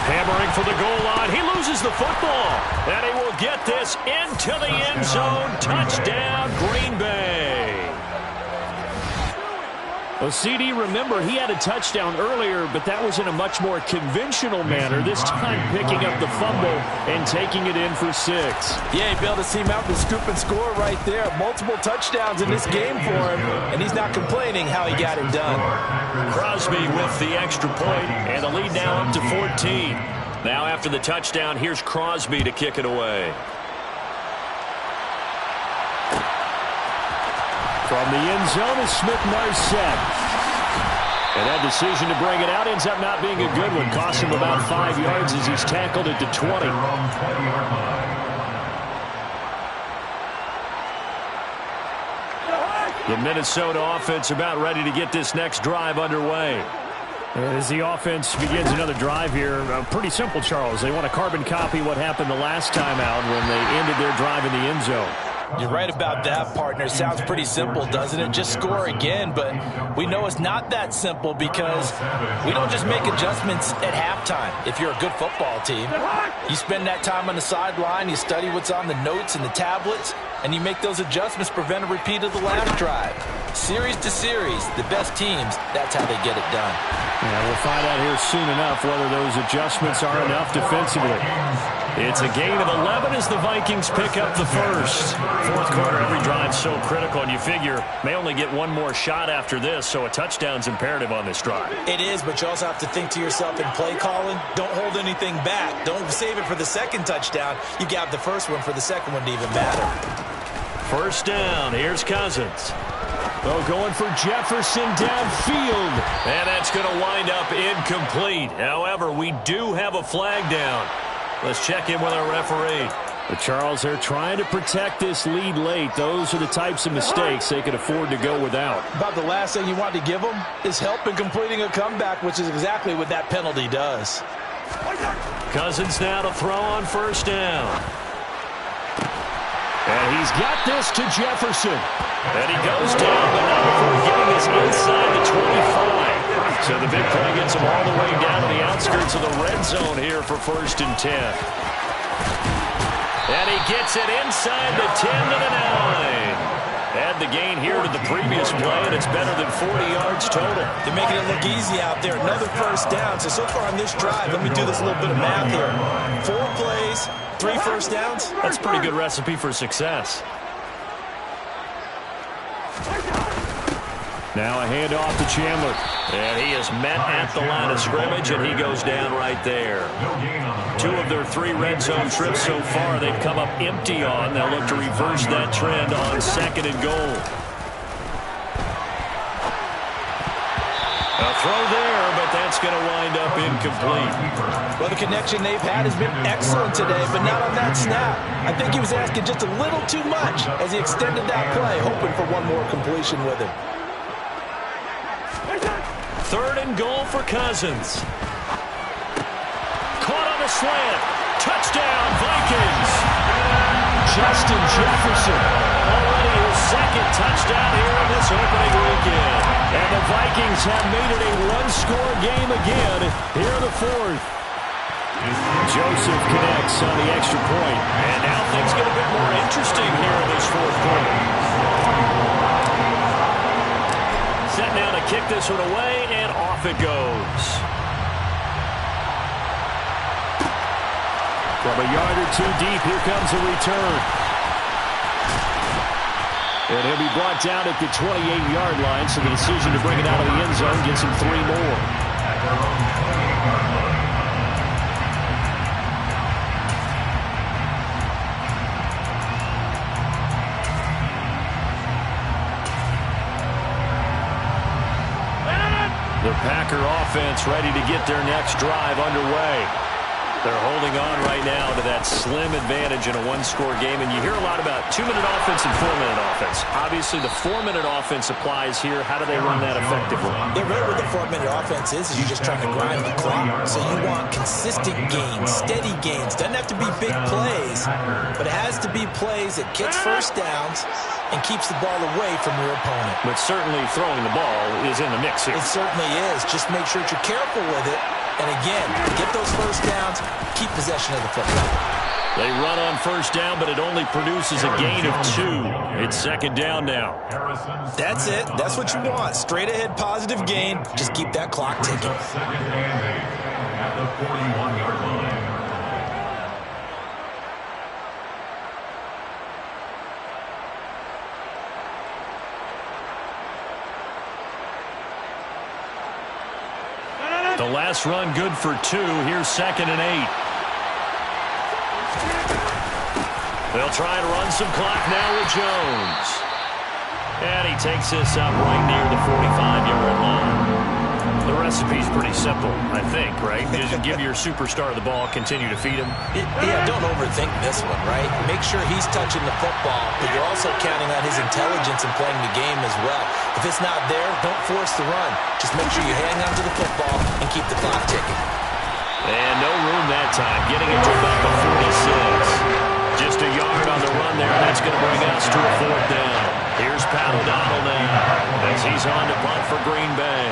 hammering for the goal line. He loses the football, and he will get this into the end zone. Touchdown, Green Bay. Well, CD, remember, he had a touchdown earlier, but that was in a much more conventional manner. This time picking up the fumble and taking it in for 6. Yeah, he bailed his team out with scoop and score right there. Multiple touchdowns in this game for him, and he's not complaining how he got it done. Crosby with the extra point, and the lead now up to 14. Now after the touchdown, here's Crosby to kick it away. From the end zone is Smith-Marset. And that decision to bring it out ends up not being a good one. Cost him about 5 yards as he's tackled at the 20. The Minnesota offense about ready to get this next drive underway. As the offense begins another drive here, pretty simple, Charles. They want to carbon copy what happened the last time out when they ended their drive in the end zone. You're right about that, partner. Sounds pretty simple, doesn't it? Just score again, but we know it's not that simple because we don't just make adjustments at halftime. If you're a good football team, you spend that time on the sideline, you study what's on the notes and the tablets, and you make those adjustments, prevent a repeat of the last drive. Series to series, the best teams, that's how they get it done. Yeah, we'll find out here soon enough whether those adjustments are enough defensively. It's a gain of 11 as the Vikings pick up the 1st. 4th quarter, every drive so critical, and you figure may only get one more shot after this, so a touchdown's imperative on this drive. It is, but you also have to think to yourself in play calling, don't hold anything back. Don't save it for the 2nd touchdown. You got the 1st one for the 2nd one to even matter. 1st down, here's Cousins. Oh, going for Jefferson downfield. And that's going to wind up incomplete. However, we do have a flag down. Let's check in with our referee. But Charles, they're trying to protect this lead late. Those are the types of mistakes they could afford to go without. About the last thing you want to give them is help in completing a comeback, which is exactly what that penalty does. Cousins now to throw on 1st down. And he's got this to Jefferson. And he goes down, but not before getting us inside the 25. So the big play gets him all the way down to the outskirts of the red zone here for 1st and 10. And he gets it inside the 10 to the 9. Add the gain here to the previous play, and it's better than 40 yards total. They're making it look easy out there. Another 1st down. So far on this drive, let me do this little bit of math here. 4 plays, 3 1st downs. That's a pretty good recipe for success. Now a handoff to Chandler. And he is met at the line of scrimmage, and he goes down right there. 2 of their 3 red zone trips so far, they've come up empty on. They'll look to reverse that trend on 2nd and goal. A throw there, but that's going to wind up incomplete. Well, the connection they've had has been excellent today, but not on that snap. I think he was asking just a little too much as he extended that play, hoping for one more completion with him. 3rd and goal for Cousins. Caught on the slant. Touchdown, Vikings. Justin Jefferson. Already his 2nd touchdown here in this opening weekend. And the Vikings have made it a one-score game again here in the 4th. Joseph connects on the extra point. And now things get a bit more interesting here in this 4th quarter. Set now to kick this one away, and off it goes. From a yard or two deep, here comes a return. And he'll be brought down at the 28-yard line, so the decision to bring it out of the end zone gets him 3 more. The Packer offense ready to get their next drive underway. They're holding on right now to that slim advantage in a one-score game, and you hear a lot about 2-minute offense and 4-minute offense. Obviously, the 4-minute offense applies here. How do they run that effectively? Yeah, really what the 4-minute offense is you're just trying to grind the clock. So you want consistent gains, steady gains. Doesn't have to be big plays, but it has to be plays that gets first downs and keeps the ball away from your opponent. But certainly throwing the ball is in the mix here. It certainly is. Just make sure that you're careful with it. And again, get those first downs, keep possession of the football. They run on first down, but it only produces a gain of 2. It's 2nd down now. That's it. That's what you want. Straight ahead positive gain. Just keep that clock ticking. 2nd and 8 at the 41-yard line. The last run good for 2. Here's 2nd and 8. They'll try and run some clock now with Jones. And he takes this up right near the 45-yard line. The recipe's pretty simple, I think, right? Just give your superstar the ball, continue to feed him. Yeah, don't overthink this one, right? Make sure he's touching the football, but you're also counting on his intelligence in playing the game as well. If it's not there, don't force the run. Just make sure you hang on to the football and keep the clock ticking. And no room that time, getting it to about the 46. Just a yard on the run there, and that's going to bring us to a 4th down. Here's Pat O'Donnell now as he's on to punt for Green Bay.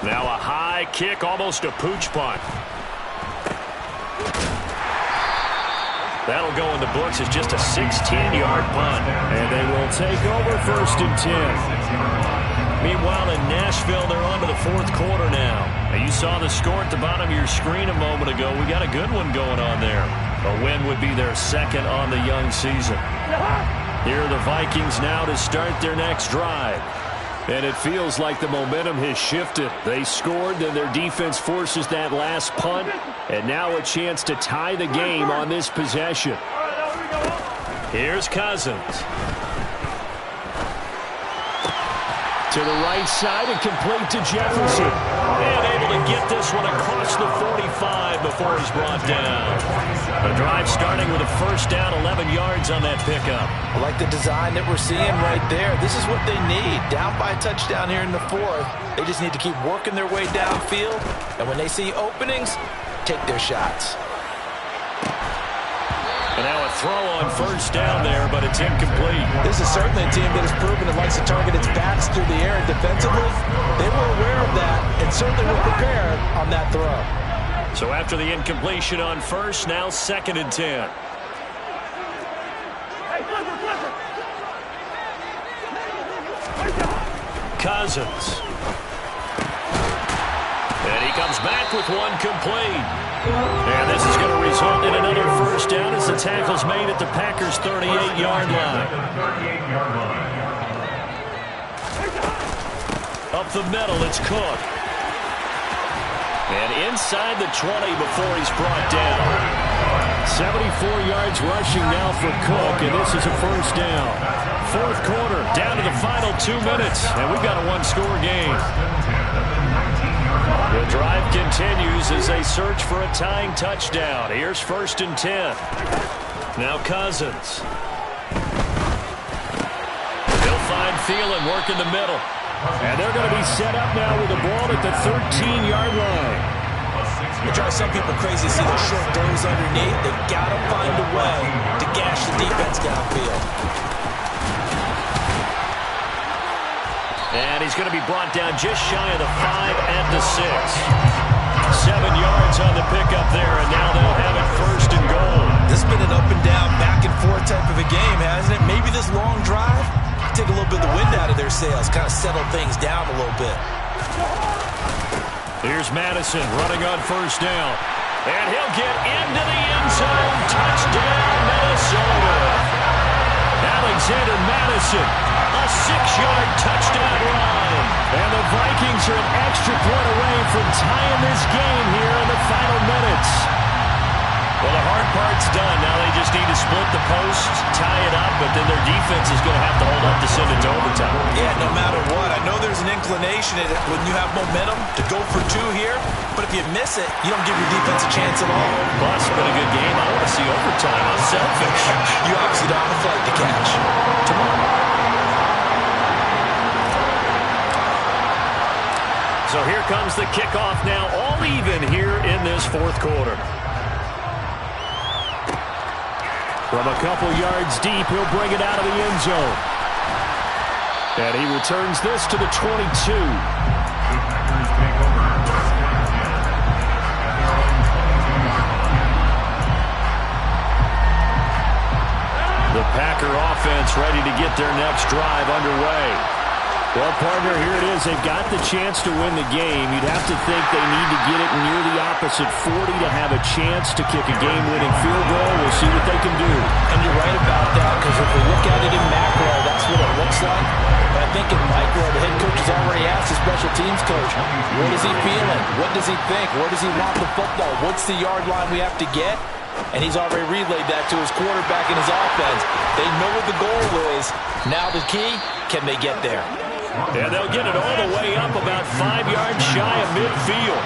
Now a high kick, almost a pooch punt. That'll go in the books as just a 16-yard punt. And they will take over 1st and 10. Meanwhile, in Nashville, they're on to the 4th quarter now. And you saw the score at the bottom of your screen a moment ago. We got a good one going on there. A win would be their 2nd on the young season. Here are the Vikings now to start their next drive. And it feels like the momentum has shifted. They scored, then their defense forces that last punt. And now a chance to tie the game on this possession. Here's Cousins. To the right side and complete to Jefferson. And able to get this one across the 45 before he's brought down. The drive starting with a 1st down, 11 yards on that pickup. I like the design that we're seeing right there. This is what they need. Down by a touchdown here in the 4th. They just need to keep working their way downfield. And when they see openings, take their shots. And now a throw on 1st down there, but it's incomplete. This is certainly a team that has proven it likes to target its backs through the air. And defensively, they were aware of that and certainly were prepared on that throw. So after the incompletion on 1st, now 2nd and 10. Cousins. And he comes back with one complete. And this is going to result in another 1st down as the tackle's made at the Packers' 38-yard line. Up the middle, it's Cook. And inside the 20 before he's brought down. 74 yards rushing now for Cook, and this is a first down. Fourth quarter, down to the final 2 minutes, and we've got a one-score game. The drive continues as they search for a tying touchdown. Here's 1st and 10. Now Cousins. He'll find Thielen working the middle. And they're going to be set up now with the ball at the 13-yard line. It drives some people crazy to see those short throws underneath. They've got to find a way to gash the defense downfield. And he's going to be brought down just shy of the 5 at the 6. 7 yards on the pickup there, and now they'll have it 1st and goal. This has been an up and down, back and forth type of a game, hasn't it? Maybe this long drive take a little bit of the wind out of their sails, kind of settle things down a little bit. Here's Madison running on 1st down. And he'll get into the end zone. Touchdown, Minnesota. Alexander Madison, a 6-yard touchdown run. And the Vikings are an extra point away from tying this game here in the final minutes. Well, the hard part's done. Now they just need to split the post, tie it up, but then their defense is going to have to hold up to send it to overtime. Yeah, no matter what. I know there's an inclination when you have momentum to go for 2 here, but if you miss it, you don't give your defense a chance at all. Plus, it's been a good game. I want to see overtime. I'm selfish. You obviously don't have a flight to catch. Tomorrow. So here comes the kickoff now, all even here in this fourth quarter. From a couple yards deep, he'll bring it out of the end zone. And he returns this to the 22. The Packer offense ready to get their next drive underway. Well, partner, here it is. They've got the chance to win the game. You'd have to think they need to get it near the opposite 40 to have a chance to kick a game-winning field goal. We'll see what they can do. And you're right about that, because if we look at it in macro, that's what it looks like. But I think in micro, the head coach has already asked the special teams coach, what is he feeling? What does he think? Where does he want the football? What's the yard line we have to get? And he's already relayed that to his quarterback and his offense. They know what the goal is. Now the key, can they get there? And they'll get it all the way up about 5 yards shy of midfield.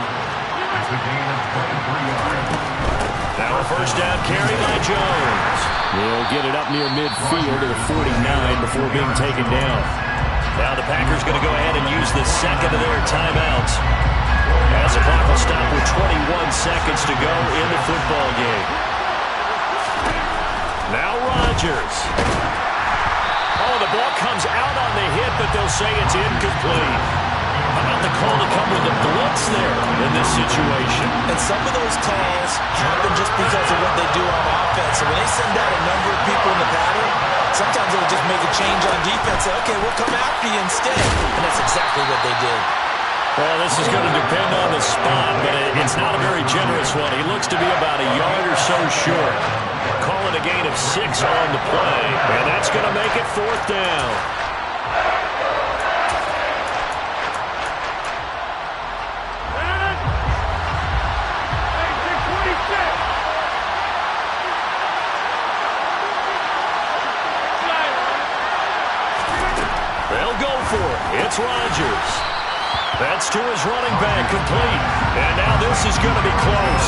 Now a first down carry by Jones. They'll get it up near midfield to the 49 before being taken down. Now the Packers going to go ahead and use the second of their timeouts, as the clock will stop with 21 seconds to go in the football game. Now Rodgers. Oh, the ball comes out on the hit, but they'll say it's incomplete. How about the call to come with a blitz there in this situation? And some of those calls happen just because of what they do on offense. So when they send out a number of people in the pattern, sometimes they'll just make a change on defense. Say, okay, we'll come after you instead. And that's exactly what they did. Well, this is going to depend on the spot, but it's not a very generous one. He looks to be about a yard or so short. Calling a gain of 6 on the play, and that's going to make it 4th down. They'll go for it. It's Rodgers. That's to his running back, complete. And now this is going to be close.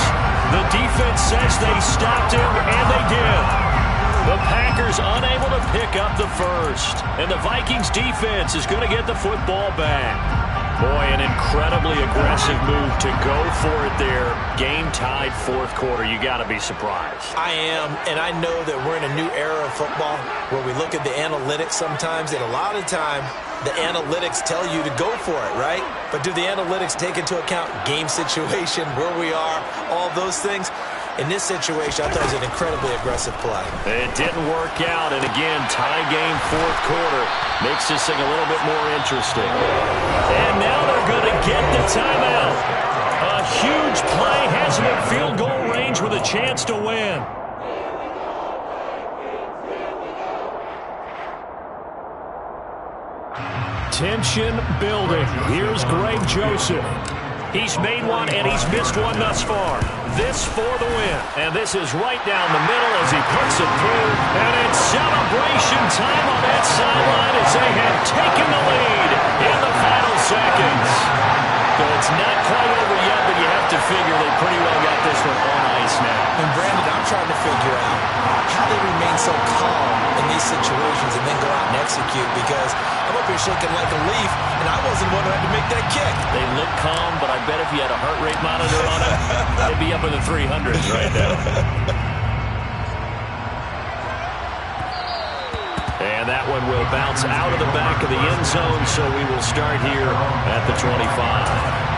The defense says they stopped him, and they did. The Packers unable to pick up the first. And the Vikings defense is going to get the football back. Boy, an incredibly aggressive move to go for it there. Game tied 4th quarter. You got to be surprised. I am, and I know that we're in a new era of football where we look at the analytics sometimes, and a lot of the time, the analytics tell you to go for it, right? But do the analytics take into account game situation, where we are, all those things? In this situation, I thought it was an incredibly aggressive play. It didn't work out, and again, tie game 4th quarter makes this thing a little bit more interesting. And now they're going to get the timeout. A huge play has them in field goal range with a chance to win. Tension building. Here's Greg Joseph. He's made one and he's missed one thus far. this for the win. And this is right down the middle as he puts it through. And it's celebration time on that sideline as they have taken the lead in the final seconds. So it's not quite over yet, but you have to figure they pretty well got this one on ice now. And Brandon, I'm trying to figure out how they remain so calm in these situations and then go out and execute, because I'm up here shaking like a leaf, and I wasn't the one who had to make that kick. They look calm, but I bet if you had a heart rate monitor on it, they'd be up in the 300s right now. And that one will bounce out of the back of the end zone, so we will start here at the 25.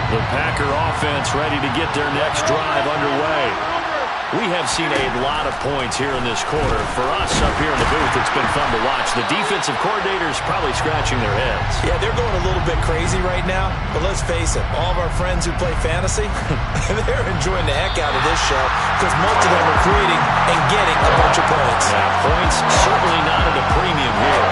The Packer offense ready to get their next drive underway. We have seen a lot of points here in this quarter. For us up here in the booth, it's been fun to watch. The defensive coordinators probably scratching their heads. Yeah, they're going a little bit crazy right now, but let's face it, all of our friends who play fantasy, they're enjoying the heck out of this show because most of them are creating and getting a bunch of points. Yeah, points certainly not at a premium here.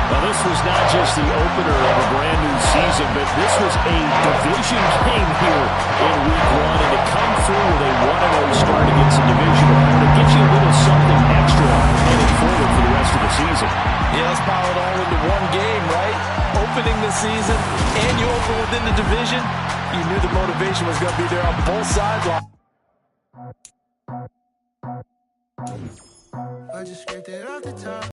Well, this was not just the opener of a brand new season, but this was a division game here in week 1, and to come through with a 1-0 start against a division opponent gives you a little something extra heading forward for the rest of the season. Yeah, let's pile it all into one game, right? Opening the season, and you open within the division. You knew the motivation was going to be there on both sidelines. I just scraped it off the top.